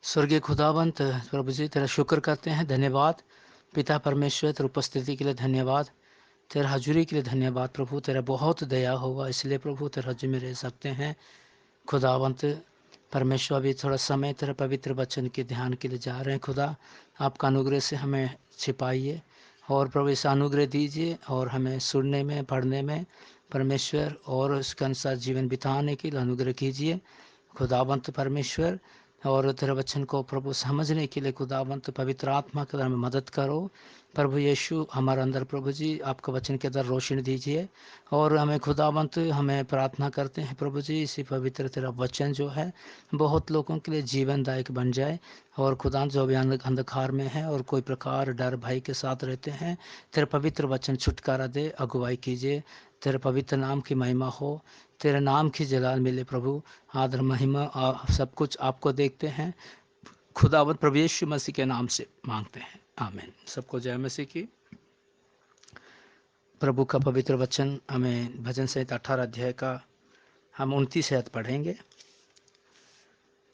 स्वर्गीय खुदावंत प्रभु जी, तेरा शुक्र करते हैं, धन्यवाद पिता परमेश्वर, तेरी उपस्थिति के लिए धन्यवाद, तेरा हजूरी के लिए धन्यवाद प्रभु। तेरा बहुत दया होगा इसलिए प्रभु तेरा हजूरी में रह सकते हैं। खुदावंत परमेश्वर, अभी थोड़ा समय तेरा पवित्र वचन के ध्यान के लिए जा रहे हैं। खुदा, आपका अनुग्रह से हमें छिपाइए और प्रभु इस अनुग्रह दीजिए और हमें सुनने में, पढ़ने में परमेश्वर और उसके अनुसार जीवन बिताने के लिए अनुग्रह कीजिए खुदावंत परमेश्वर। और तेरे वचन को प्रभु समझने के लिए खुदावंत पवित्र आत्मा के द्वारा हमें मदद करो प्रभु यीशु। हमारे अंदर प्रभु जी आपका वचन के अंदर रोशनी दीजिए और हमें खुदावंत, हमें प्रार्थना करते हैं प्रभु जी, इसी पवित्र तेरा वचन जो है बहुत लोगों के लिए जीवनदायक बन जाए। और खुदा जो भी अंधकार में है और कोई प्रकार डर भय के साथ रहते हैं, तेरे पवित्र वचन छुटकारा दे, अगुवाई कीजिए। तेरे पवित्र नाम की महिमा हो, तेरे नाम की जलाल मिले प्रभु। आदर महिमा सब कुछ आपको देखते हैं, खुदावंत प्रभु यीशु मसीह के नाम से मांगते हैं, आमीन। सबको जय मसीह की। प्रभु का पवित्र वचन हमें भजन संहिता 18 अध्याय का हम 29 आयत पढ़ेंगे।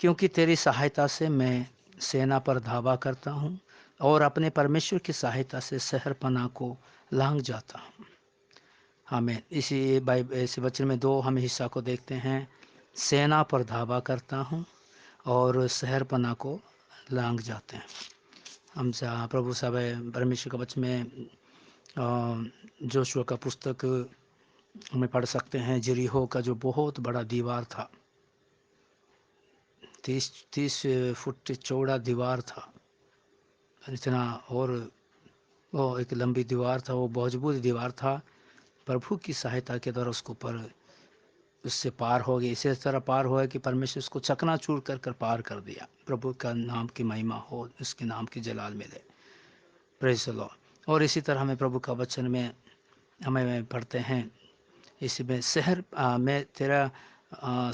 क्योंकि तेरी सहायता से मैं सेना पर धावा करता हूँ और अपने परमेश्वर की सहायता से शहर पनाह को लांघ जाता हूँ। हमें इसी वचन में दो हम हिस्सा को देखते हैं। सेना पर धावा करता हूँ और शहर पनाह को लांघ जाते हैं। हम प्रभु सब परमेश्वर का वचन में जोशुआ का पुस्तक हमें पढ़ सकते हैं। यरीहो का जो बहुत बड़ा दीवार था, 30 फुट चौड़ा दीवार था इतना, और वो एक लंबी दीवार था, वो मजबूत दीवार था। प्रभु की सहायता के द्वारा उसको पर उससे पार हो गया। इसी तरह पार हुआ कि परमेश्वर उसको चकनाचूर कर कर पार कर दिया। प्रभु का नाम की महिमा हो, उसके नाम की जलाल मिले, प्रेज़ द लॉर्ड। और इसी तरह हमें प्रभु का वचन में हमें पढ़ते हैं, इसमें शहर में तेरा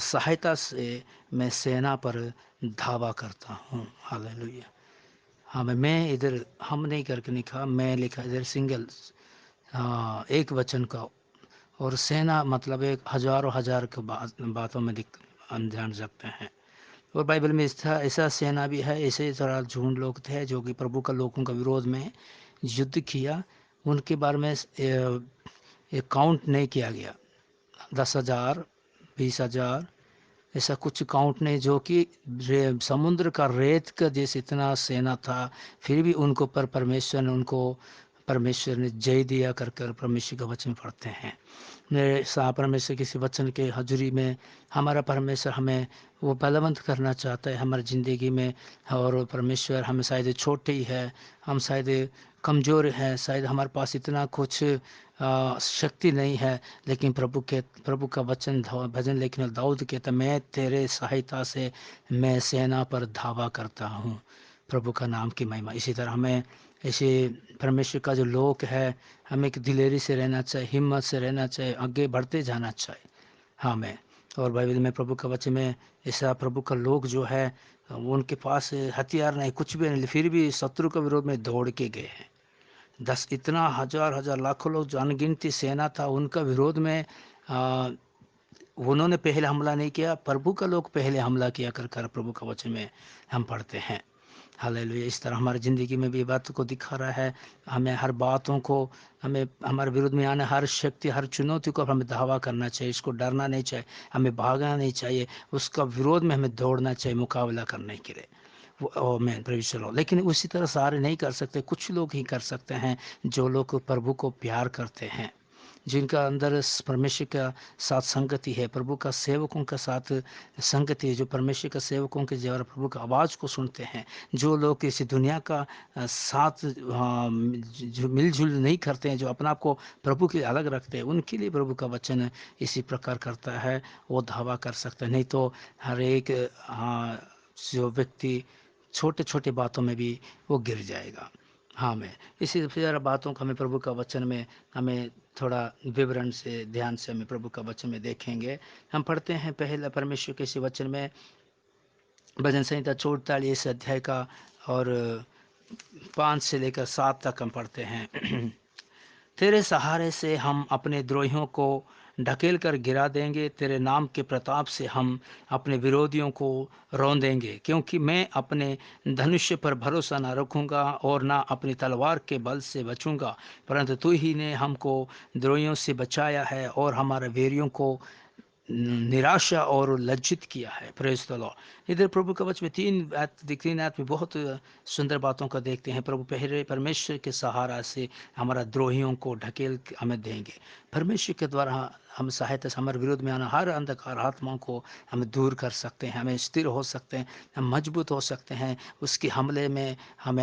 सहायता से मैं सेना पर धावा करता हूँ। हालेलुया। हाँ, मैं इधर हम नहीं करके लिखा, मैं लिखा इधर सिंगल एक वचन का। और सेना मतलब एक हजारों हजार के बातों में हम जान सकते हैं। और बाइबल में ऐसा सेना भी है, ऐसे तरह झूठ लोग थे जो कि प्रभु का लोगों का विरोध में युद्ध किया। उनके बारे में काउंट नहीं किया गया। 10,000, 20,000 ऐसा कुछ काउंट नहीं, जो कि समुद्र का रेत का जैसे इतना सेना था। फिर भी उनको पर परमेश्वर ने जय दिया कर कर परमेश्वर का वचन पढ़ते हैं। मेरे परमेश्वर किसी वचन के हजूरी में हमारा परमेश्वर हमें वो बलवंत करना चाहता है हमारी ज़िंदगी में। और परमेश्वर हमें शायद छोटे ही है, हम शायद कमज़ोर हैं, शायद हमारे पास इतना कुछ शक्ति नहीं है, लेकिन प्रभु का वचन भजन लिखने दाऊद कहता, मैं तेरे सहायता से मैं सेना पर धावा करता हूँ। प्रभु का नाम की महिमा। इसी तरह हमें ऐसे परमेश्वर का जो लोक है, हमें एक दिलेरी से रहना चाहिए, हिम्मत से रहना चाहिए, आगे बढ़ते जाना चाहिए हमें। और बाइबल में प्रभु का वचन में ऐसा प्रभु का लोग जो है उनके पास हथियार नहीं, कुछ भी नहीं, फिर भी शत्रु के विरोध में दौड़ के गए हैं। इतना हजार हजार लाखों लोग जो अनगिनती सेना था, उनका विरोध में उन्होंने पहले हमला नहीं किया, प्रभु का लोग पहले हमला किया कर प्रभु का वचन में हम पढ़ते हैं। हालेलुया। इस तरह हमारी ज़िंदगी में भी बात को दिखा रहा है। हमें हर बातों को, हमें हमारे विरुद्ध में आने हर शक्ति, हर चुनौती को हमें दावा करना चाहिए, इसको डरना नहीं चाहिए, हमें भागना नहीं चाहिए, उसका विरोध में हमें दौड़ना चाहिए मुकाबला करने के लिए। वो मैं प्रभु लो, लेकिन उसी तरह सारे नहीं कर सकते, कुछ लोग ही कर सकते हैं, जो लोग प्रभु को प्यार करते हैं, जिनका अंदर परमेश्वर का साथ संगति है, प्रभु का सेवकों का साथ संगति है, जो परमेश्वर का सेवकों के द्वारा प्रभु का आवाज़ को सुनते हैं, जो लोग इस दुनिया का साथ जो मिलजुल नहीं करते हैं, जो अपना आप को प्रभु के अलग रखते हैं, उनके लिए प्रभु का वचन इसी प्रकार करता है, वो धावा कर सकते हैं। नहीं तो हर एक जो व्यक्ति छोटे छोटे बातों में भी वो गिर जाएगा। हाँ, मैं इसी तरह बातों को हमें प्रभु का वचन में हमें थोड़ा विवरण से ध्यान से हमें प्रभु का वचन में देखेंगे। हम पढ़ते हैं पहला परमेश्वर के इसी वचन में भजन संहिता 44 अध्याय का और 5 से लेकर 7 तक हम पढ़ते हैं। तेरे सहारे से हम अपने द्रोहियों को ढकेल कर गिरा देंगे। तेरे नाम के प्रताप से हम अपने विरोधियों को रौंदेंगे, क्योंकि मैं अपने धनुष्य पर भरोसा न रखूंगा और ना अपनी तलवार के बल से बचूंगा, परंतु तू ही ने हमको द्रोहियों से बचाया है और हमारे वीरियों को निराशा और लज्जित किया है। Praise the Lord. इधर प्रभु का वचन में तीन आयत में बहुत सुंदर बातों का देखते हैं। प्रभु पहले परमेश्वर के सहारा से हमारा द्रोहियों को ढकेल के हमें देंगे। परमेश्वर के द्वारा हम सहायता से हमारे विरोध में आना हर अंधकार आत्माओं को हम दूर कर सकते हैं, हमें स्थिर हो सकते हैं, हम मजबूत हो सकते हैं। उसके हमले में हम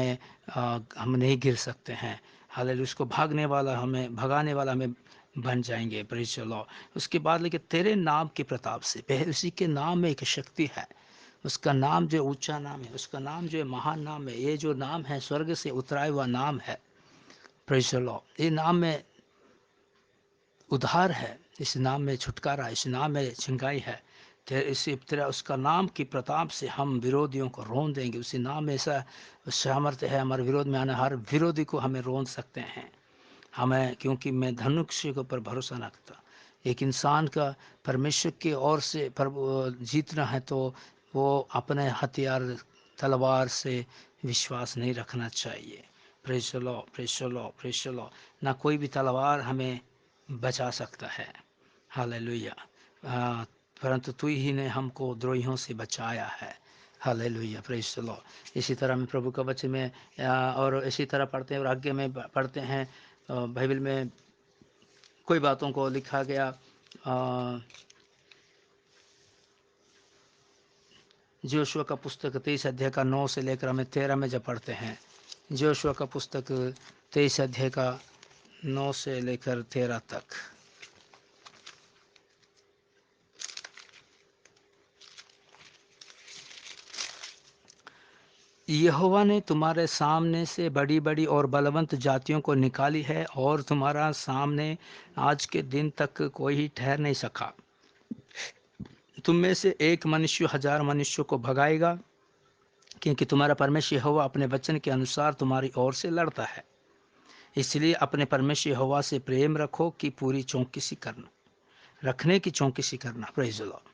नहीं गिर सकते हैं। हालेलुया। उसको हमें भगाने वाला हमें बन जाएंगे। Praise the Lord. उसके बाद लेकिन तेरे नाम के प्रताप से, पहले उसी के नाम में एक शक्ति है। उसका नाम जो ऊंचा नाम है, उसका नाम जो महान नाम है, ये जो नाम है स्वर्ग से उतरा हुआ नाम है। Praise the Lord. ये नाम में उद्धार है, इस नाम में छुटकारा, इस नाम में छिंगाई है। इसी तरह उसका नाम की प्रताप से हम विरोधियों को रोन देंगे। उसी नाम में ऐसा सामर्थ्य है, हमारे विरोध में आने हर विरोधी को हमें रोन सकते हैं। हमें, क्योंकि मैं धनुष्य के ऊपर भरोसा न रखता। एक इंसान का परमेश्वर की ओर से जीतना है तो वो अपने हथियार तलवार से विश्वास नहीं रखना चाहिए। Praise the Lord, praise the Lord, praise the Lord. ना कोई भी तलवार हमें बचा सकता है। हालेलुया। परंतु तू ही ने हमको द्रोहियों से बचाया है। Hallelujah, praise the Lord. इसी तरह में प्रभु का वचन में और इसी तरह पढ़ते हैं और आगे में पढ़ते हैं बाइबल में कोई बातों को लिखा गया। जोशुआ का पुस्तक 23 अध्याय का 9 से लेकर हमें 13 में जब पढ़ते हैं, जोशुआ का पुस्तक 23 अध्याय का 9 से लेकर 13 तक। यहोवा ने तुम्हारे सामने से बड़ी बड़ी और बलवंत जातियों को निकाली है और तुम्हारा सामने आज के दिन तक कोई ठहर नहीं सका। तुम में से एक मनुष्य 1000 मनुष्यों को भगाएगा, क्योंकि तुम्हारा परमेश्वर यहोवा अपने वचन के अनुसार तुम्हारी ओर से लड़ता है। इसलिए अपने परमेश्वर यहोवा से प्रेम रखो कि पूरी चौकसी करना, रखने की चौकसी करना। Praise the Lord.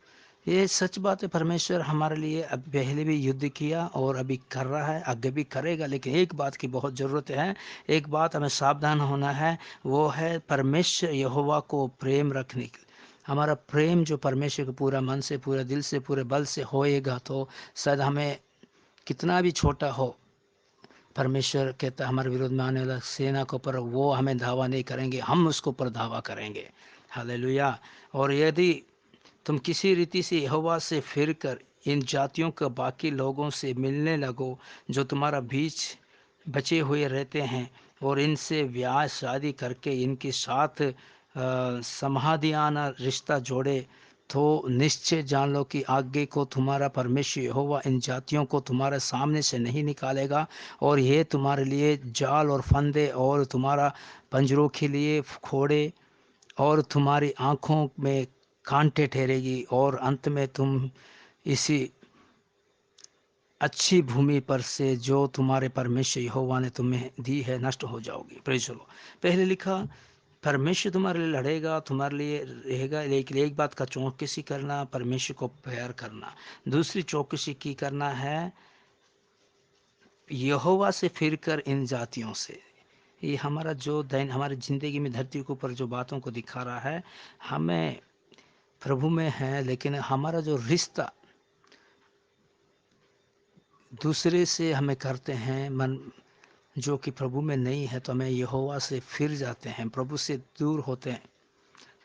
ये सच बात है, परमेश्वर हमारे लिए अब पहले भी युद्ध किया और अभी कर रहा है, आगे भी करेगा। लेकिन एक बात की बहुत ज़रूरत है, एक बात हमें सावधान होना है, वो है परमेश्वर यहोवा को प्रेम रखने की। हमारा प्रेम जो परमेश्वर को पूरा मन से, पूरे दिल से, पूरे बल से होएगा तो शायद हमें कितना भी छोटा हो, परमेश्वर कहता है हमारे विरोध में आने वाला सेना के ऊपर वो हमें धावा नहीं करेंगे, हम उसको ऊपर धावा करेंगे। हालेलुया। और यदि तुम किसी रीति से यहोवा से फिरकर इन जातियों के बाकी लोगों से मिलने लगो जो तुम्हारा बीच बचे हुए रहते हैं और इनसे ब्याह शादी करके इनके साथ समाधियाना रिश्ता जोड़े, तो निश्चय जान लो कि आगे को तुम्हारा परमेश्वर यहोवा इन जातियों को तुम्हारे सामने से नहीं निकालेगा, और ये तुम्हारे लिए जाल और फंदे और तुम्हारा पंजरों के लिए खोड़े और तुम्हारी आँखों में कांटे ठहरेगी, और अंत में तुम इसी अच्छी भूमि पर से जो तुम्हारे परमेश्वर यहोवा ने तुम्हें दी है नष्ट हो जाओगी। Praise the Lord. पहले लिखा परमेश्वर तुम्हारे लिए लड़ेगा, तुम्हारे लिए रहेगा, लेकिन एक बात का चौकसी करना, परमेश्वर को प्यार करना। दूसरी चौकसी की करना है यहोवा से फिरकर इन जातियों से। ये हमारा जो दैन हमारी ज़िंदगी में धरती के ऊपर जो बातों को दिखा रहा है, हमें प्रभु में है, लेकिन हमारा जो रिश्ता दूसरे से हमें करते हैं मन जो कि प्रभु में नहीं है, तो हमें यहोवा से फिर जाते हैं, प्रभु से दूर होते हैं।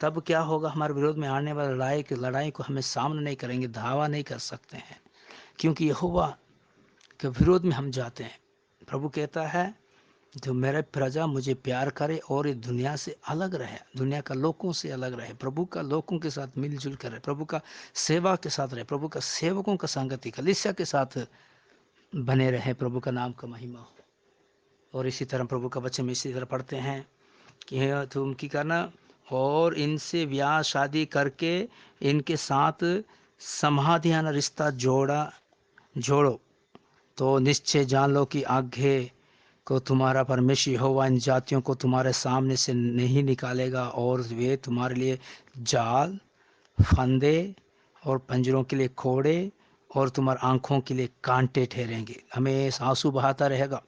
तब क्या होगा, हमारे विरोध में आने वाले लड़ाई को हमें सामना नहीं करेंगे, धावा नहीं कर सकते हैं, क्योंकि यहोवा के विरोध में हम जाते हैं। प्रभु कहता है जो मेरे प्रजा मुझे प्यार करे और ये दुनिया से अलग रहे, दुनिया का लोगों से अलग रहे, प्रभु का लोगों के साथ मिलजुल कर रहे, प्रभु का सेवा के साथ रहे, प्रभु का सेवकों का संगति कलीसिया के साथ बने रहे। प्रभु का नाम का महिमा हो। और इसी तरह प्रभु का वचन में इसी तरह पढ़ते हैं कि तुम की करना और इनसे ब्याह शादी करके इनके साथ समाधियाना रिश्ता जोड़ो, तो निश्चय जान लो कि आगे को तुम्हारा परमेश्वर यहोवा इन जातियों को तुम्हारे सामने से नहीं निकालेगा, और वे तुम्हारे लिए जाल, फंदे और पंजरों के लिए खोड़े और तुम्हारी आंखों के लिए कांटे ठहरेंगे। हमें आंसू बहाता रहेगा,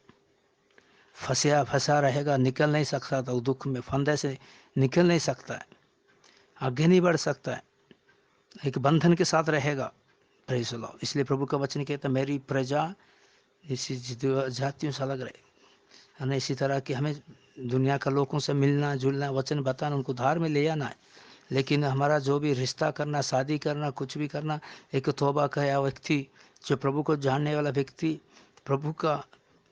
फंसा फंसा रहेगा, निकल नहीं सकता, तो दुख में फंदे से निकल नहीं सकता है, आगे नहीं बढ़ सकता है, एक बंधन के साथ रहेगा। Praise the Lord. इसलिए प्रभु का वचन कहता है मेरी प्रजा इसी जातियों से अलग रहे, है ना। इसी तरह कि हमें दुनिया का लोगों से मिलना जुलना, वचन बताना, उनको धार में ले आना है, लेकिन हमारा जो भी रिश्ता करना, शादी करना, कुछ भी करना, एक तौबा का व्यक्ति, जो प्रभु को जानने वाला व्यक्ति, प्रभु का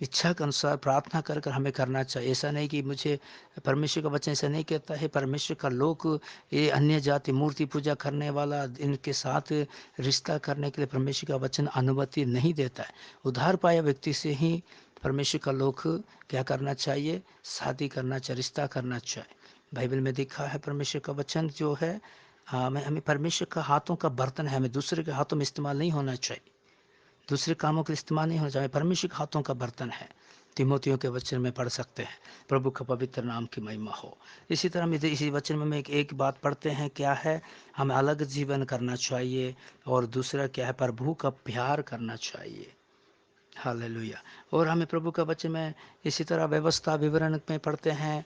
इच्छा के अनुसार प्रार्थना कर कर हमें करना चाहिए। ऐसा नहीं कि मुझे परमेश्वर का वचन ऐसा नहीं कहता है, परमेश्वर का लोग ये अन्य जाति मूर्ति पूजा करने वाला, इनके साथ रिश्ता करने के लिए परमेश्वर का वचन अनुमति नहीं देता है। उद्धार पाया व्यक्ति से ही परमेश्वर का लोग क्या करना चाहिए, शादी करना चाहिए, रिश्ता करना चाहिए। बाइबल में लिखा है परमेश्वर का वचन जो है, हमें परमेश्वर का हाथों का बर्तन है, हमें दूसरे के हाथों में इस्तेमाल नहीं होना चाहिए, दूसरे कामों के लिए इस्तेमाल नहीं होना चाहिए, परमेश्वर के हाथों का बर्तन है। तिमोथियों के वचन में पढ़ सकते हैं। प्रभु का पवित्र नाम की महिमा हो। इसी तरह हम इसी वचन में एक बात पढ़ते हैं, क्या है, हमें अलग जीवन करना चाहिए, और दूसरा क्या है, प्रभु का प्यार करना चाहिए। हालेलुया। और हमें प्रभु का वचन में इसी तरह व्यवस्था विवरण में पढ़ते हैं,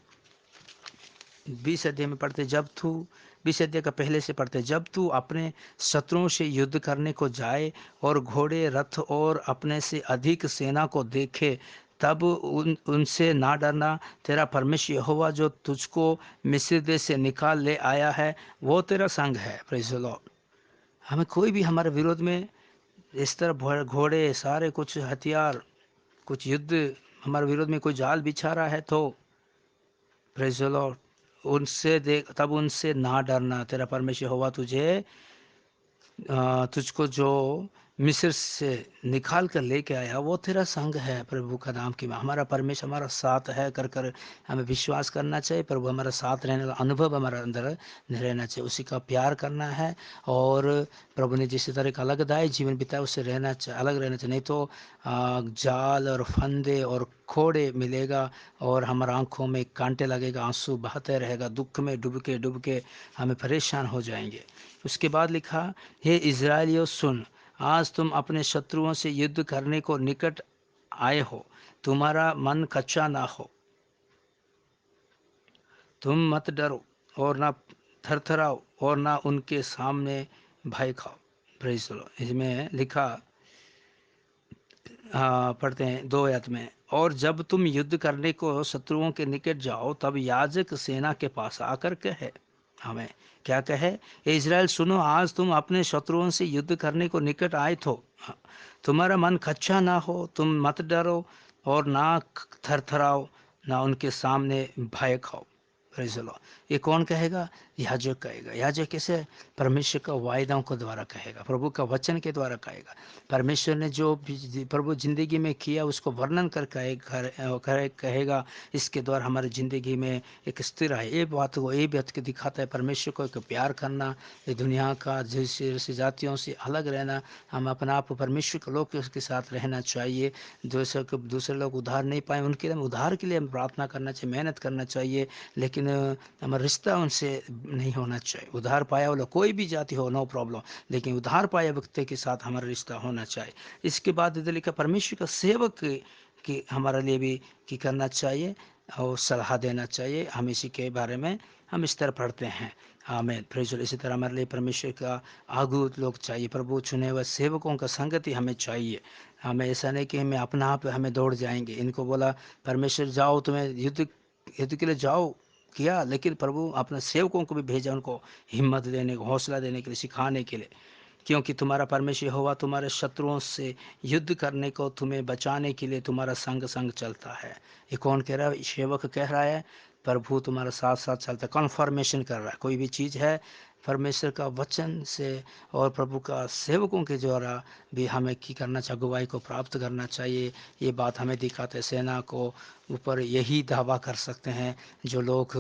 20 अध्याय में पढ़ते, जब तू 20 अध्याय का पहले से पढ़ते, जब तू अपने शत्रुओं से युद्ध करने को जाए और घोड़े, रथ और अपने से अधिक सेना को देखे, तब उनसे ना डरना। तेरा परमेश्वर यहोवा जो तुझको मिस्र देश से निकाल ले आया है, वो तेरा संग है। Praise the Lord. हमें कोई भी हमारे विरोध में इस तरह घोड़े, सारे कुछ हथियार, कुछ युद्ध हमारे विरोध में कोई जाल बिछा रहा है, तो प्रेज़ द लॉर्ड, उनसे देख, तब उनसे ना डरना। तेरा परमेश्वर यहोवा तुझको जो मिस्र से निकाल कर लेके आया, वो तेरा संग है। प्रभु का नाम की हमारा परमेश्वर हमारा साथ है कर कर हमें विश्वास करना चाहिए। प्रभु हमारा साथ रहने का अनुभव हमारे अंदर नहीं रहना चाहिए, उसी का प्यार करना है। और प्रभु ने जिस तरह का अलगदायी जीवन बिताया, उससे रहना चाहिए, अलग रहना चाहिए, नहीं तो जाल और फंदे और खोड़े मिलेगा, और हमारे आंखों में कांटे लगेगा, आंसू बहते रहेगा, दुख में डूब के हमें परेशान हो जाएंगे। उसके बाद लिखा, हे इज़राइलियों सुन, आज तुम अपने शत्रुओं से युद्ध करने को निकट आए हो, तुम्हारा मन कच्चा ना हो, तुम मत डरो और ना थरथराओ और ना उनके सामने भय खाओ। Praise the Lord. इसमें लिखा, पढ़ते हैं 2 आयत में, और जब तुम युद्ध करने को शत्रुओं के निकट जाओ, तब याजक सेना के पास आकर कहे, हमें क्या कहे, "ए इज़राइल सुनो, आज तुम अपने शत्रुओं से युद्ध करने को निकट आए तो तुम्हारा मन कच्चा ना हो, तुम मत डरो और ना थरथराओ, ना उनके सामने भय खाओ। Praise the Lord. ये कौन कहेगा? याजक कहेगा। याजक कैसे? परमेश्वर का वायदाओं के द्वारा कहेगा, प्रभु का वचन के द्वारा कहेगा। परमेश्वर ने जो प्रभु जिंदगी में किया, उसको वर्णन कर कहेगा, इसके द्वारा हमारी ज़िंदगी में एक स्थिर है। ये बात को, ये बात के दिखाता है परमेश्वर को एक प्यार करना, ये दुनिया का जैसे जातियों से अलग रहना, हम अपने आप परमेश्वर के लोग के साथ रहना चाहिए। दूसरे लोग उधार नहीं पाए, उनके लिए उधार के लिए हम प्रार्थना करना चाहिए, मेहनत करना चाहिए, लेकिन हमारा रिश्ता उनसे नहीं होना चाहिए। उधार पाया वाला कोई भी जाति हो, नो प्रॉब्लम, लेकिन उधार पाया व्यक्ति के साथ हमारा रिश्ता होना चाहिए। इसके बाद इधर लिखा, परमेश्वर का सेवक कि हमारे लिए भी की करना चाहिए और सलाह देना चाहिए। हम इसी के बारे में हम इस तरह पढ़ते हैं। आमीन। Praise the Lord. इसी तरह हमारे लिए परमेश्वर का आगू लोग चाहिए, प्रभु चुने हुए सेवकों का संगति हमें चाहिए। हमें ऐसा नहीं कि हमें अपना आप हमें दौड़ जाएंगे। इनको बोला परमेश्वर जाओ, तुम्हें युद्ध के लिए जाओ किया, लेकिन प्रभु अपने सेवकों को भी भेजा, उनको हिम्मत देने को, हौसला देने के लिए, सिखाने के लिए, क्योंकि तुम्हारा परमेश्वर यहोवा तुम्हारे शत्रुओं से युद्ध करने को, तुम्हें बचाने के लिए तुम्हारा संग संग चलता है। ये कौन कह रहा है? सेवक कह रहा है, प्रभु तुम्हारा साथ साथ चलता है, कन्फर्मेशन कर रहा है। कोई भी चीज़ है परमेश्वर का वचन से और प्रभु का सेवकों के द्वारा भी हमें की करना चाहिए, अगुवाई को प्राप्त करना चाहिए। ये बात हमें दिखाते, सेना को ऊपर यही दावा कर सकते हैं जो लोग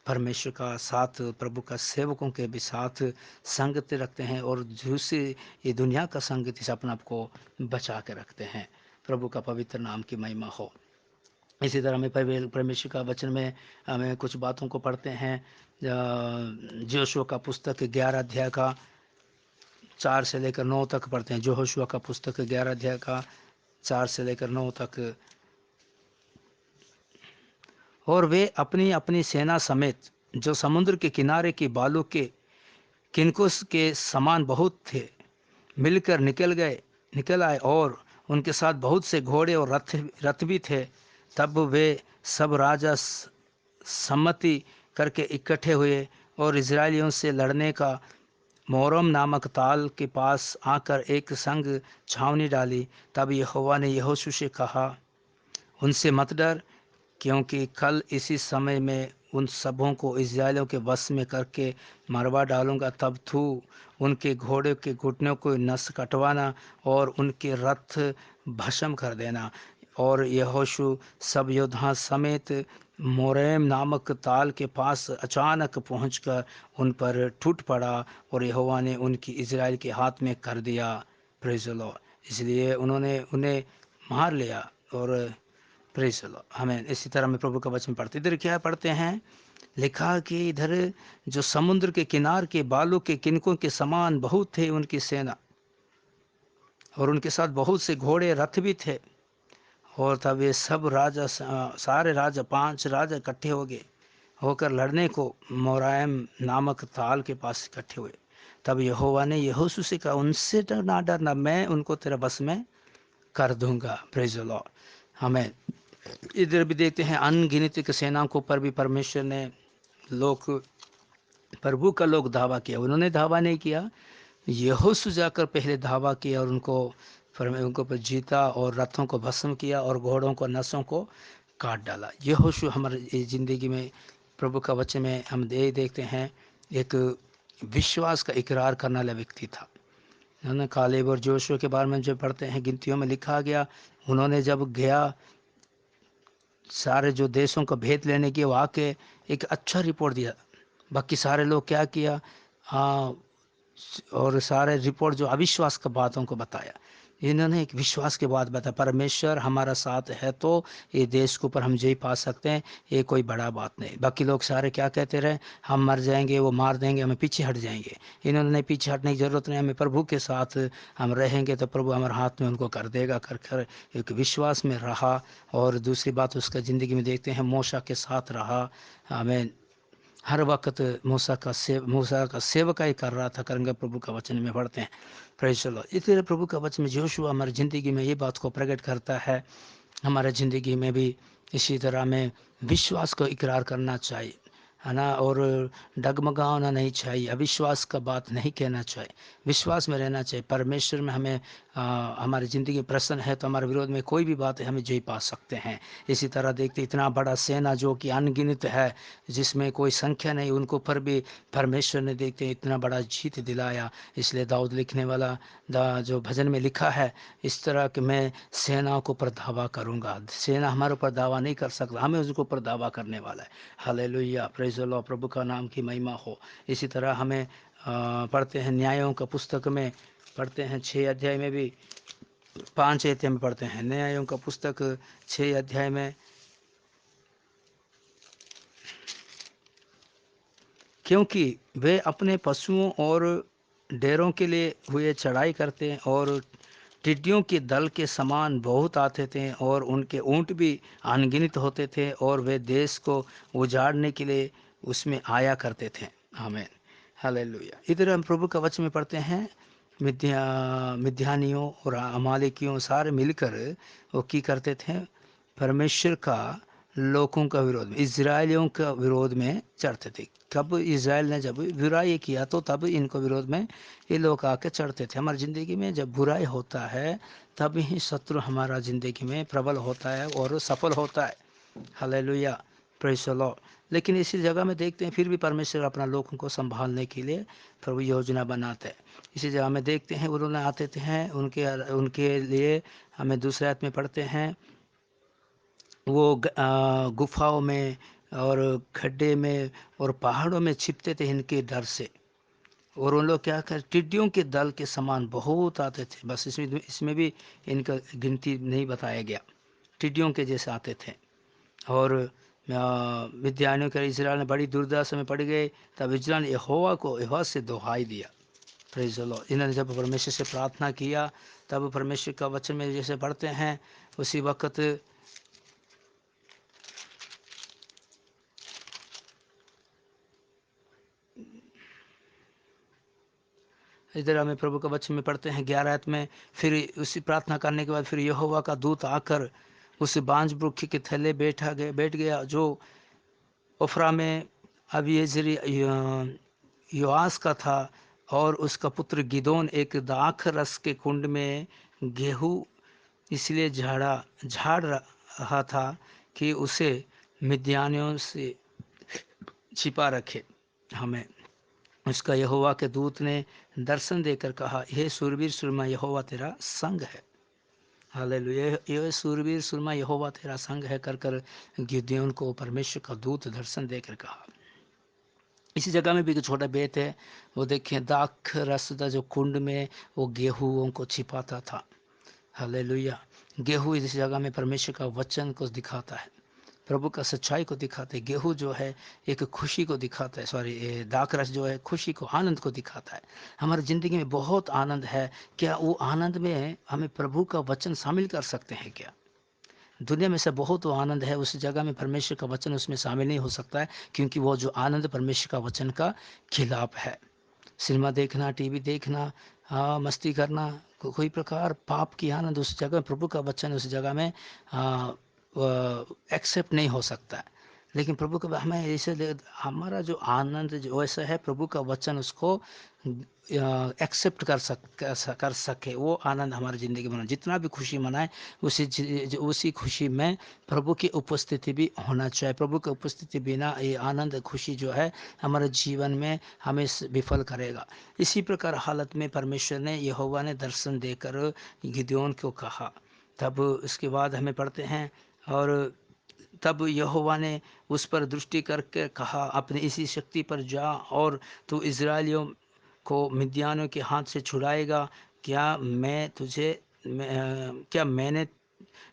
परमेश्वर का साथ, प्रभु का सेवकों के भी साथ संगति रखते हैं, और दूसरी ये दुनिया का संगति से अपने आप को बचा के रखते हैं। प्रभु का पवित्र नाम की महिमा हो। इसी तरह हमें परमेश्वर का वचन में हमें कुछ बातों को पढ़ते हैं। जोशुआ का पुस्तक 11 अध्याय का 4 से लेकर 9 तक पढ़ते हैं। जोशुआ का पुस्तक 11 अध्याय का 4 से लेकर 9 तक। और वे अपनी अपनी सेना समेत जो समुद्र के किनारे के बालू के किनकुस के समान बहुत थे, मिलकर निकल आए, और उनके साथ बहुत से घोड़े और रथ भी थे। तब वे सब राजा सम्मति करके इकट्ठे हुए और इजरायलियों से लड़ने का मोरम नामक ताल के पास आकर एक संग छावनी डाली। तब यहोवा ने यहोशू से कहा, उनसे मत डर, क्योंकि कल इसी समय में उन सबों को इस्राएलियों के वश में करके मरवा डालूंगा। तब तू उनके घोड़े के घुटनों को नस कटवाना और उनके रथ भस्म कर देना। और यहोशू सब योद्धा समेत मोरेम नामक ताल के पास अचानक पहुंचकर उन पर टूट पड़ा, और यहोवा ने उनकी इजराइल के हाथ में कर दिया। Praise the Lord. इसलिए उन्होंने उन्हें मार लिया। और प्रेज़ द लॉर्ड। हमें इसी तरह में प्रभु का वचन पढ़ते, इधर क्या पढ़ते हैं, लिखा कि इधर जो समुद्र के किनार के बालू के किनकों के समान बहुत थे उनकी सेना, और उनके साथ बहुत से घोड़े रथ भी थे। और तब ये सब राजा, सारे राजा, 5 राजा इकट्ठे हो गए होकर लड़ने को मोरायम नामक ताल के पास इकट्ठे हुए। तब यहोवा ने यहोशू से कहा, उनसे ना डरना, मैं उनको तेरे बस में कर दूंगा। Praise the Lord. हमें इधर भी देखते हैं अनगिनत सेनाओं के ऊपर भी परमेश्वर ने लोग, प्रभु का लोग धावा किया। उन्होंने धावा नहीं किया, यहोशू जाकर पहले धावा किया और उनको पर जीता और रथों को भस्म किया और घोड़ों को नसों को काट डाला। यहोशू हमारी ज़िंदगी में प्रभु का वचन में हम देखते हैं एक विश्वास का इकरार करने वाला व्यक्ति था। उन्होंने कालेब और जोशुआ के बारे में जो पढ़ते हैं, गिनतियों में लिखा गया, उन्होंने जब गया सारे जो देशों का भेद लेने की, वो आके एक अच्छा रिपोर्ट दिया। बाकी सारे लोग क्या किया, और सारे रिपोर्ट जो अविश्वास का बातों को बताया, इन्होंने एक विश्वास के बात बताया, परमेश्वर हमारा साथ है तो ये देश के ऊपर हम जय पा सकते हैं, ये कोई बड़ा बात नहीं। बाकी लोग सारे क्या कहते रहे, हम मर जाएंगे, वो मार देंगे, हमें पीछे हट जाएंगे। इन्होंने पीछे हटने की ज़रूरत नहीं, हमें प्रभु के साथ हम रहेंगे तो प्रभु हमारे हाथ में उनको कर देगा, कर एक विश्वास में रहा। और दूसरी बात उसका ज़िंदगी में देखते हैं, मूसा के साथ रहा। हमें हर वक्त मूसा का सेवकाई कर रहा था, करेंगे प्रभु का वचन में पढ़ते हैं। Praise the Lord. इसलिए प्रभु का वचन में जोशुआ हमारी ज़िंदगी में ये बात को प्रकट करता है, हमारे ज़िंदगी में भी इसी तरह में विश्वास को इकरार करना चाहिए, है ना। और डगमगाना नहीं चाहिए, अविश्वास का बात नहीं कहना चाहिए, विश्वास में रहना चाहिए। परमेश्वर में हमें हमारी ज़िंदगी प्रसन्न है तो हमारे विरोध में कोई भी बात है हमें जय पा सकते हैं। इसी तरह देखते इतना बड़ा सेना जो कि अनगिनत है, जिसमें कोई संख्या नहीं, उनको पर भी परमेश्वर ने देखते इतना बड़ा जीत दिलाया। इसलिए दाऊद लिखने वाला जो भजन में लिखा है, इस तरह कि मैं सेनाओं के ऊपर दावा करूंगा। सेना हमारे ऊपर दावा नहीं कर सकता, हमें उसके ऊपर दावा करने वाला है। हालेलुया, प्रेज़ द लॉर्ड, प्रभु का नाम की महिमा हो। इसी तरह हमें पढ़ते हैं न्यायों का पुस्तक में, पढ़ते हैं 6 अध्याय में भी, 5 अध्याय में पढ़ते हैं न्यायों का पुस्तक 6 अध्याय में, क्योंकि वे अपने पशुओं और डेरों के लिए हुए चढ़ाई करते हैं, और टिड्डियों के दल के समान बहुत आते थे, और उनके ऊँट भी अनगिनत होते थे, और वे देश को उजाड़ने के लिए उसमें आया करते थे। आमीन, हालेलुया। इधर हम प्रभु का वचन में पढ़ते हैं, मिद्यानियों और अमालेकियों सारे मिलकर वो की करते थे, परमेश्वर का लोगों का विरोध में, इजराइलियों का विरोध में चढ़ते थे। कब इजराइल ने जब बुराई किया तो तब इनको विरोध में ये लोग आके चढ़ते थे। हमारी ज़िंदगी में जब बुराई होता है तब ही शत्रु हमारा ज़िंदगी में प्रबल होता है और सफल होता है। Hallelujah, praise the Lord. लेकिन इसी जगह में देखते हैं फिर भी परमेश्वर अपना लोगों को संभालने के लिए प्रभु योजना बनाते हैं। इसी जगह में देखते हैं उन्होंने आते थे हैं उनके लिए, हमें दूसरे आयत में पढ़ते हैं, वो गुफाओं में और खड्डे में और पहाड़ों में छिपते थे इनके डर से। और उन लोग क्या कर, टिड्डियों के दल के समान बहुत आते थे। बस इसमें इसमें भी इनका गिनती नहीं बताया गया, टिड्डियों के जैसे आते थे। और मिद्यानियों के इस्राएल ने बड़ी दुर्दशा में पड़ गए। तब इस्राएल ने यहोवा से दुहाई दिया। Praise the Lord. इन्होंने जब परमेश्वर से प्रार्थना किया, तब परमेश्वर का वचन में जैसे पढ़ते हैं, उसी वक्त इधर हमें प्रभु का वचन में पढ़ते हैं 11 आयत में, फिर उसी प्रार्थना करने के बाद फिर यहोवा का दूत आकर उस बांज वृक्ष के थल्ले बैठ गया जो ओफ्रा में अबीएजेरी योआस का था, और उसका पुत्र गिदोन एक दाख रस के कुंड में गेहूं इसलिए झाड़ रहा था कि उसे मिद्यानियों से छिपा रखे। हमें उसका यहोवा के दूत ने दर्शन देकर कहा, हे सूरवीर सुरमा, यहोवा तेरा संग है। हालेलुया। यह सूरवीर सुरमा, यहोवा तेरा संग है कर कर गिदोन को परमेश्वर का दूत दर्शन देकर कहा। इसी जगह में भी एक छोटा बेत है, वो देखिए दाख रस का जो कुंड में वो गेहूं को छिपाता था। हालेलुया। गेहूं इस जगह में परमेश्वर का वचन को दिखाता है, प्रभु का सच्चाई को दिखाते हैं। गेहूं जो है एक खुशी को दिखाता है, सॉरी दाख रस जो है खुशी को, आनंद को दिखाता है। हमारी ज़िंदगी में बहुत आनंद है, क्या वो आनंद में हमें प्रभु का वचन शामिल कर सकते हैं क्या? दुनिया में से बहुत वो आनंद है, उस जगह में परमेश्वर का वचन उसमें शामिल नहीं हो सकता है, क्योंकि वो जो आनंद परमेश्वर का वचन का खिलाफ है। सिनेमा देखना, टीवी देखना, हाँ मस्ती करना, कोई प्रकार पाप की आनंद उस जगह, प्रभु का वचन उस जगह में एक्सेप्ट नहीं हो सकता है। लेकिन प्रभु का हमें ऐसे हमारा जो आनंद जो वैसा है, प्रभु का वचन उसको एक्सेप्ट कर सके, वो आनंद हमारी ज़िंदगी में जितना भी खुशी मनाए, उसी खुशी में प्रभु की उपस्थिति भी होना चाहिए। प्रभु की उपस्थिति बिना ये आनंद खुशी जो है हमारे जीवन में हमें विफल करेगा। इसी प्रकार हालत में परमेश्वर ने, यहोवा ने दर्शन देकर गिदोन को कहा। तब उसके बाद हमें पढ़ते हैं, और तब यहोवा ने उस पर दृष्टि करके कहा, अपनी इसी शक्ति पर जा और तू इज़राइलियों को मिद्यानियों के हाथ से छुड़ाएगा। क्या मैंने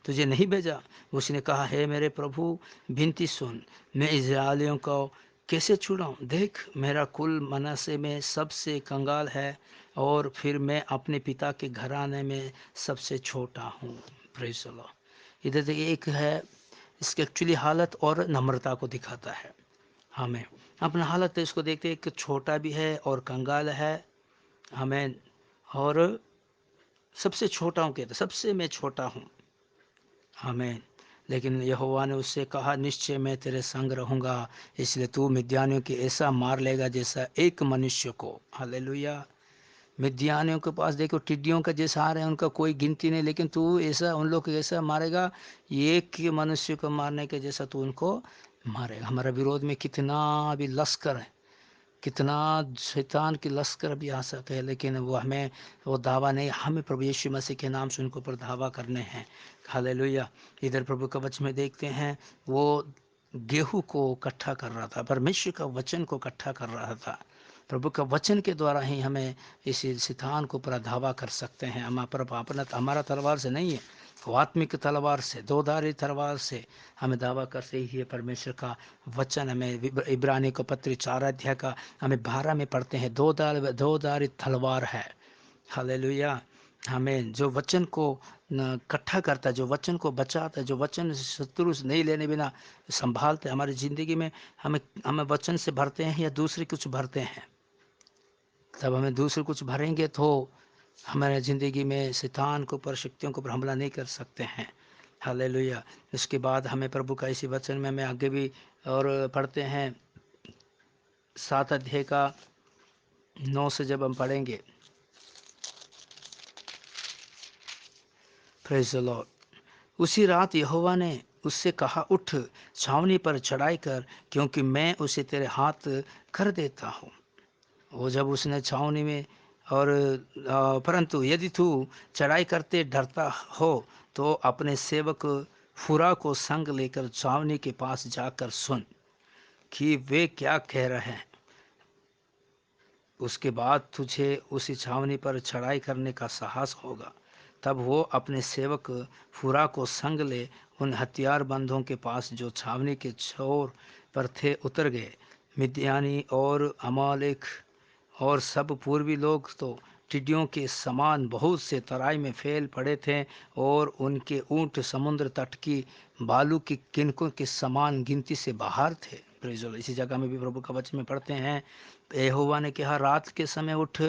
तुझे नहीं भेजा? उसने कहा, हे मेरे प्रभु, विनती सुन, मैं इज़राइलियों को कैसे छुड़ाऊँ? देख, मेरा कुल मनश्शे में सबसे कंगाल है, और फिर मैं अपने पिता के घराने में सबसे छोटा हूँ। Praise the Lord. इधर देखिए एक है, इसकी एक्चुअली हालत और नम्रता को दिखाता है। हमें अपना हालत इसको देखते हैं कि छोटा भी है और कंगाल है। हमें और सबसे छोटा हूँ, कहते सबसे मैं छोटा हूँ। हमें लेकिन यहोवा ने उससे कहा, निश्चय मैं तेरे संग रहूँगा, इसलिए तू मिद्यानियों के ऐसा मार लेगा जैसा एक मनुष्य को। हालेलुया। मिद्यानियों के पास देखो टिड्डियों का जैसा आ रहे हैं, उनका कोई गिनती नहीं, लेकिन तू ऐसा उन लोग को ऐसा मारेगा, एक ही मनुष्य को मारने के जैसा तू उनको मारेगा। हमारे विरोध में कितना भी लश्कर है, कितना शैतान की लश्कर भी आ सकते हैं, लेकिन वो हमें वो दावा नहीं, हमें प्रभु यीशु मसीह के नाम से उनको ऊपर दावा करने हैं। हालेलुया। इधर प्रभु का वचन में देखते हैं, वो गेहूं को इकट्ठा कर रहा था, परमेश्वर का वचन को इकट्ठा कर रहा था। प्रभु का वचन के द्वारा ही हमें इस शैतान को ऊपर दावा कर सकते हैं। हमारा तलवार से नहीं है, वो आत्मिक तलवार से, दोधारी तलवार से हमें दावा करते ही है। परमेश्वर का वचन हमें इब्रानी को पत्री 4 अध्याय का हमें 12 में पढ़ते हैं, दो धारी तलवार है। हालेलुया। हमें जो वचन को इकट्ठा करता है, जो वचन को बचाता है, जो वचन शत्रु से नहीं लेने बिना संभालते हमारी ज़िंदगी में, हमें हमें वचन से भरते हैं या दूसरे कुछ भरते हैं, तब हमें दूसरे कुछ भरेंगे तो हमारे ज़िंदगी में शैतान के ऊपर, शक्तियों के ऊपर हमला नहीं कर सकते हैं। हालेलुया। उसके बाद हमें प्रभु का इसी वचन में हमें आगे भी और पढ़ते हैं 7 अध्याय का 9 से जब हम पढ़ेंगे, प्रेज़ द लॉर्ड। उसी रात यहोवा ने उससे कहा, उठ, छावनी पर चढ़ाई कर, क्योंकि मैं उसे तेरे हाथ कर देता हूँ। वो जब उसने छावनी में और परंतु यदि तू चढ़ाई करते डरता हो तो अपने सेवक फुरा को संग लेकर छावनी के पास जाकर सुन कि वे क्या कह रहे हैं। उसके बाद तुझे उसी छावनी पर चढ़ाई करने का साहस होगा। तब वो अपने सेवक फुरा को संग ले उन हथियारबंदों के पास जो छावनी के छोर पर थे उतर गए। मिद्यानी और अमालेक और सब पूर्वी लोग तो टिड्डियों के समान बहुत से तराई में फैल पड़े थे, और उनके ऊंट समुद्र तट की बालू की किनकों के समान गिनती से बाहर थे। Praise the Lord. इसी जगह में भी प्रभु का वचन में पढ़ते हैं, यहोवा ने कहा रात के समय उठ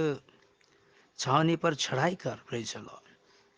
छावनी पर चढ़ाई कर। Praise the Lord.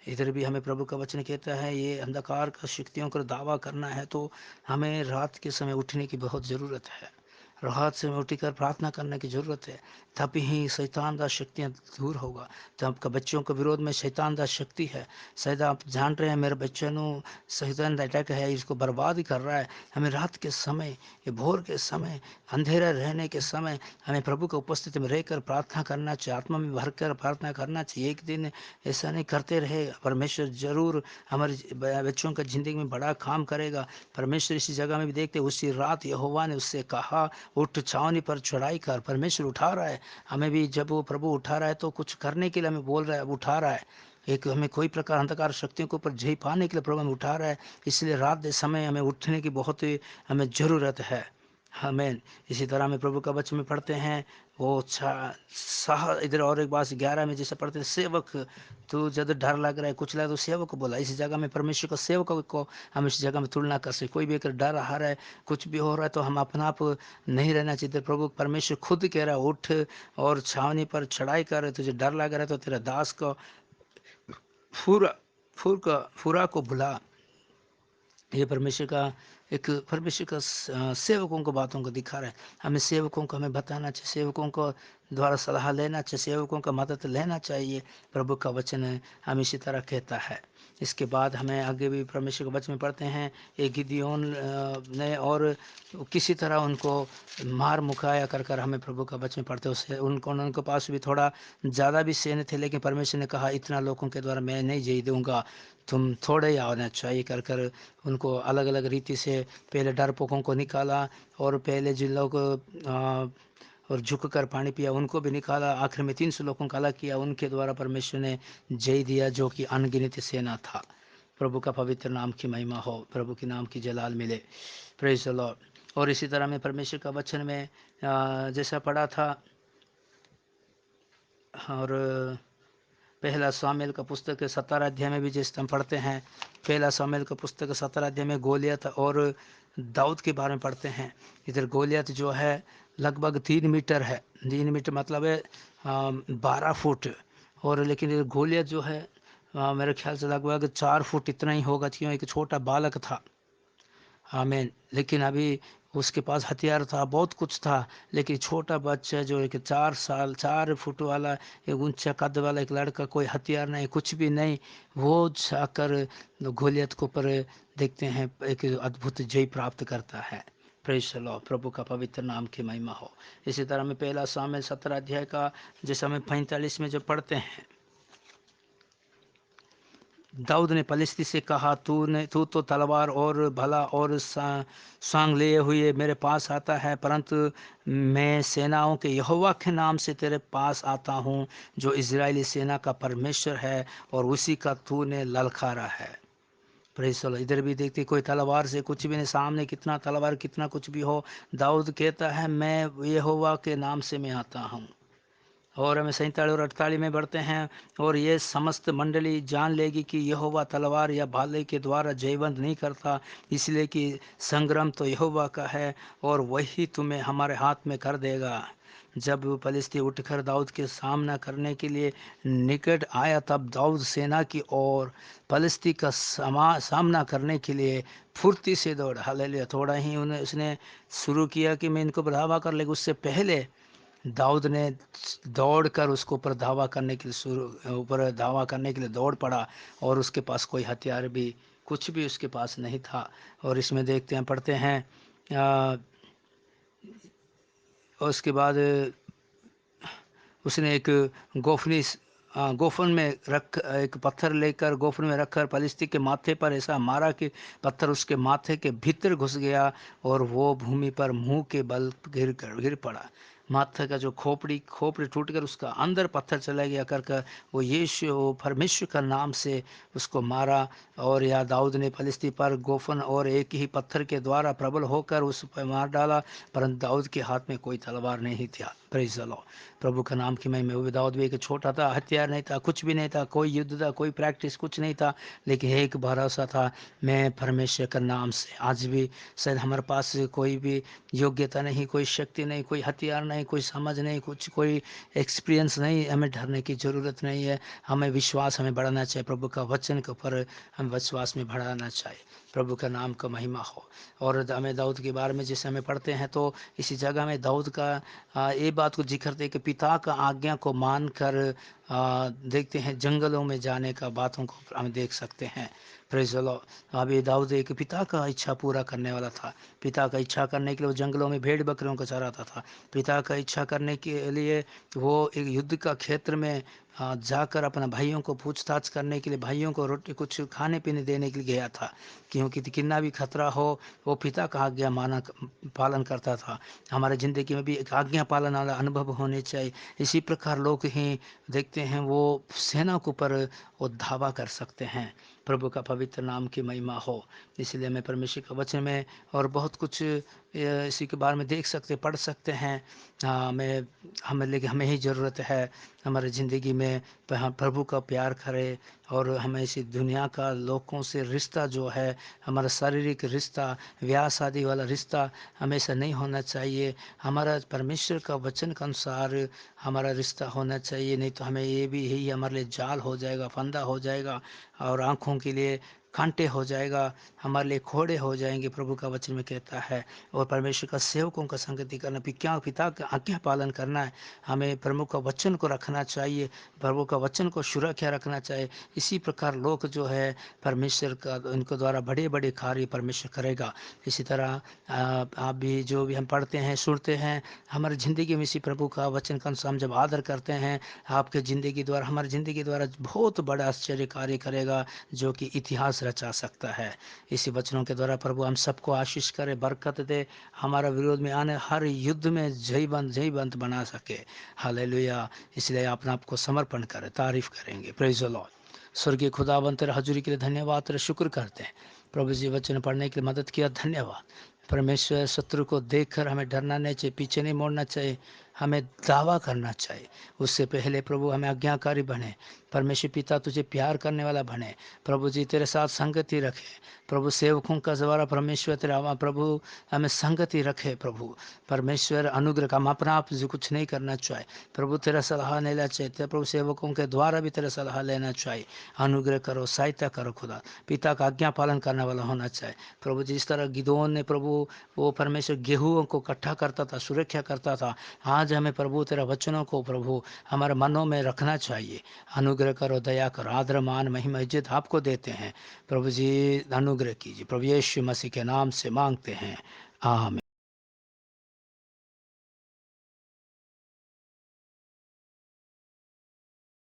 इधर भी हमें प्रभु का वचन कहता है, ये अंधकार का शक्तियों का दावा करना है तो हमें रात के समय उठने की बहुत ज़रूरत है। रात से उठकर प्रार्थना करने की ज़रूरत है, तभी ही शैतान दा शक्तियाँ दूर होगा। तो आपका बच्चों के विरोध में शैतान दा शक्ति है। शायद आप जान रहे हैं मेरे बच्चों को शैतान दा अटैक है, इसको बर्बाद ही कर रहा है। हमें रात के समय, ये भोर के समय, अंधेरा रहने के समय हमें प्रभु की उपस्थिति में रहकर प्रार्थना करना चाहिए, आत्मा में भर कर प्रार्थना करना चाहिए। एक दिन ऐसा नहीं करते रहे, परमेश्वर जरूर हमारे बच्चों का ज़िंदगी में बड़ा काम करेगा। परमेश्वर इसी जगह में भी देखते, उसी रात यहोवा ने उससे कहा उठ छावनी पर चढ़ाई कर। परमेश्वर उठा रहा है हमें भी। जब वो प्रभु उठा रहा है तो कुछ करने के लिए हमें बोल रहा है, उठा रहा है। एक हमें कोई प्रकार अंधकार शक्तियों के ऊपर जय पाने के लिए प्रभु हमें उठा रहा है। इसलिए रात के समय हमें उठने की बहुत ही हमें ज़रूरत है। हमें इसी तरह में प्रभु का वचन में पढ़ते हैं, वो इधर और एक बात 11 में जैसे पढ़ते हैं, सेवक तू जब डर लग रहा है कुछ लगा तो सेवक को बोला। इस जगह में परमेश्वर को सेवक को हम इस जगह में तुलना कर सकते। कोई भी अगर डर आ रहा है, कुछ भी हो रहा है तो हम अपना आप नहीं रहना चाहिए। प्रभु परमेश्वर खुद कह रहा है उठ और छावनी पर चढ़ाई कर। तुझे डर लग रहा है तो तेरा दास को फुरा फुरा को बुला। ये परमेश्वर का एक परमेश्वर का सेवकों को बातों को दिखा रहा है। हमें सेवकों को हमें बताना चाहिए, सेवकों को द्वारा सलाह लेना चाहिए, सेवकों का मदद लेना चाहिए। प्रभु का वचन हम इसी तरह कहता है। इसके बाद हमें आगे भी परमेश्वर के वचन में पढ़ते हैं, एक गिदियोन ने और किसी तरह उनको मार मुकाया कर कर हमें प्रभु का वचन पढ़ते उससे उनके पास भी थोड़ा ज़्यादा भी सैन्य थे, लेकिन परमेश्वर ने कहा इतना लोगों के द्वारा मैं नहीं जी दूंगा, तुम थोड़े ही आना चाहिए कर कर उनको अलग अलग रीति से पहले डरपोकों को निकाला, और पहले जिन लोग और झुक कर पानी पिया उनको भी निकाला। आखिर में 300 लोगों का अलग किया, उनके द्वारा परमेश्वर ने जय दिया, जो कि अनगिनत सेना था। प्रभु का पवित्र नाम की महिमा हो, प्रभु के नाम की जलाल मिले। Praise the Lord. और इसी तरह में परमेश्वर का वचन में जैसा पढ़ा था, और पहला सामुएल का पुस्तक 17 अध्याय में भी जैसे हम पढ़ते हैं, पहला सामुएल का पुस्तक 17 अध्याय में गोलियत और दाऊद के बारे में पढ़ते हैं। इधर गोलियत जो है लगभग 3 मीटर है, 3 मीटर मतलब है 12 फुट। और लेकिन इधर गोलियत जो है मेरे ख्याल से लगभग 4 फुट इतना ही होगा, क्यों एक छोटा बालक था। आमीन। लेकिन अभी उसके पास हथियार था, बहुत कुछ था, लेकिन छोटा बच्चा जो एक 4 साल 4 फुट वाला एक ऊंचा कद वाला एक लड़का, कोई हथियार नहीं, कुछ भी नहीं, वो जाकर गोलियत को पर देखते हैं एक अद्भुत जय प्राप्त करता है। Praise the Lord. प्रभु का पवित्र नाम की महिमा हो। इसी तरह में पहला सामुएल 17 अध्याय का जैसे हमें 45 में जो पढ़ते हैं, दाऊद ने पलिश्ती से कहा तू तो तलवार और भला और सांग लिए हुए मेरे पास आता है, परंतु मैं सेनाओं के यहोवा के नाम से तेरे पास आता हूँ, जो इजरायली सेना का परमेश्वर है, और उसी का तूने ललकारा है। Praise the Lord. इधर भी देखते कोई तलवार से कुछ भी नहीं, सामने कितना तलवार कितना कुछ भी हो, दाऊद कहता है मैं यहोवा के नाम से मैं आता हूँ। और हमें 47 और 48 में बढ़ते हैं, और ये समस्त मंडली जान लेगी कि यहोवा तलवार या भाले के द्वारा जयवंत नहीं करता, इसलिए कि संग्राम तो यहोवा का है और वही तुम्हें हमारे हाथ में कर देगा। जब फलिस्ती उठकर दाऊद के सामना करने के लिए निकट आया, तब दाऊद सेना की ओर फलिस्ती का सामना करने के लिए फुर्ती से दौड़ा। हालेलुया। थोड़ा ही उन्हें उसने शुरू किया कि मैं इनको बढ़ावा कर, लेकिन उससे पहले दाऊद ने दौड़कर उसको ऊपर धावा करने के लिए ऊपर धावा करने के लिए दौड़ पड़ा, और उसके पास कोई हथियार भी कुछ भी उसके पास नहीं था। और इसमें देखते हैं पढ़ते हैं और उसके बाद उसने एक गोफनी गोफन में रख एक पत्थर लेकर गोफन में रखकर फलिस्ती के माथे पर ऐसा मारा कि पत्थर उसके माथे के भीतर घुस गया, और वो भूमि पर मुंह के बल गिर पड़ा। माथे का जो खोपड़ी खोपड़ी टूट कर उसका अंदर पत्थर चला गया कर वो यीशु वो परमेश्वर का नाम से उसको मारा। और या दाऊद ने फलिस्ती पर गोफन और एक ही पत्थर के द्वारा प्रबल होकर उस पर मार डाला, परंतु दाऊद के हाथ में कोई तलवार नहीं था। Praise the Lord. प्रभु का नाम की महिमा। वो दाऊद भी एक छोटा था, हथियार नहीं था, कुछ भी नहीं था, कोई युद्ध था, कोई प्रैक्टिस कुछ नहीं था, लेकिन एक भरोसा था, मैं परमेश्वर का नाम से। आज भी शायद हमारे पास कोई भी योग्यता नहीं, कोई शक्ति नहीं, कोई हथियार नहीं, कोई समझ नहीं, कुछ कोई एक्सपीरियंस नहीं, हमें डरने की ज़रूरत नहीं है। हमें विश्वास हमें बढ़ाना चाहिए, प्रभु का वचन के ऊपर हम विश्वास में बढ़ाना चाहिए। प्रभु का नाम का महिमा हो। और हमें दाऊद के बारे में जैसे हमें पढ़ते हैं तो इसी जगह में दाऊद का ये बात को जिक्र दे कि पिता का आज्ञा को मानकर देखते हैं जंगलों में जाने का बातों को हम देख सकते हैं। Praise the Lord. अभी दाऊद एक पिता का इच्छा पूरा करने वाला था। पिता का इच्छा करने के लिए वो जंगलों में भेड़ बकरियों को चराता था। पिता का इच्छा करने के लिए वो एक युद्ध का क्षेत्र में जाकर अपने भाइयों को पूछताछ करने के लिए, भाइयों को रोटी कुछ खाने पीने देने के लिए गया था, क्योंकि कितना भी खतरा हो वो पिता का आज्ञा माना पालन करता था। हमारे ज़िंदगी में भी एक आज्ञा पालन वाला अनुभव होने चाहिए। इसी प्रकार लोग ही देखते हैं वो सेना के ऊपर वो धावा कर सकते हैं। प्रभु का पवित्र नाम की महिमा हो। इसलिए मैं परमेश्वर के वचन में और बहुत कुछ इसी के बारे में देख सकते पढ़ सकते हैं। हमें लेकिन हमें ही ज़रूरत है हमारे ज़िंदगी में हम प्रभु का प्यार करें, और हमें इसी दुनिया का लोगों से रिश्ता जो है, हमारा शारीरिक रिश्ता, ब्याह शादी वाला रिश्ता हमेशा नहीं होना चाहिए। हमारा परमेश्वर का वचन के अनुसार हमारा रिश्ता होना चाहिए, नहीं तो हमें ये भी यही हमारे लिए जाल हो जाएगा, फंदा हो जाएगा, और आँखों के लिए कांटे हो जाएगा, हमारे लिए खोड़े हो जाएंगे। प्रभु का वचन में कहता है। और परमेश्वर का सेवकों का संगति करना, पिता का आज्ञा पालन करना है। हमें प्रभु का वचन को रखना चाहिए, प्रभु का वचन को सुरक्षा रखना चाहिए। इसी प्रकार लोग जो है परमेश्वर का उनको द्वारा बड़े बड़े कार्य परमेश्वर करेगा। इसी तरह आप भी जो भी हम पढ़ते हैं सुनते हैं हमारी ज़िंदगी में इसी प्रभु का वचन का अनुसार हम जब आदर करते हैं, आपके ज़िंदगी द्वारा हमारी ज़िंदगी द्वारा बहुत बड़ा आश्चर्य कार्य करेगा, जो कि इतिहास रचा सकता है। इसी वचनों के द्वारा प्रभु हम सबको आशीष करे, बरकत दे, हमारा विरोध में आने हर युद्ध में जयवंत बना सके। हालेलुया। इसलिए अपने आप को समर्पण करें, तारीफ करेंगे। Praise the Lord. स्वर्गीय खुदावंत तेरे हजूरी के लिए धन्यवाद, तेरे शुक्र करते हैं। प्रभु जी वचन पढ़ने के लिए मदद किया, धन्यवाद। परमेश्वर शत्रु को देखकर हमें डरना नहीं चाहिए, पीछे नहीं मोड़ना चाहिए, हमें दावा करना चाहिए। उससे पहले प्रभु हमें आज्ञाकारी बने, परमेश्वर पिता तुझे प्यार करने वाला बने। प्रभु जी तेरे साथ संगति रखे, प्रभु सेवकों का द्वारा परमेश्वर तेरा प्रभु हमें संगति रखे। प्रभु परमेश्वर अनुग्रह का हम अपना आप जो कुछ नहीं करना चाहिए, प्रभु तेरा सलाह लेना चाहिए, प्रभु सेवकों के द्वारा भी तेरा सलाह लेना चाहिए। अनुग्रह करो, सहायता करो खुदा, पिता का आज्ञा पालन करने वाला होना चाहिए। प्रभु जिस तरह गिदोन ने प्रभु वो परमेश्वर गेहूं को इकट्ठा करता था, सुरक्षा करता था, आज हमें प्रभु तेरा वचनों को प्रभु हमारे मनों में रखना चाहिए। अनुग्रह करो, दया करो, आदर मान महिमा इज्जत आपको देते हैं। प्रभु जी अनुग्रह कीजिए, प्रभु यीशु मसीह के नाम से मांगते हैं, आमीन।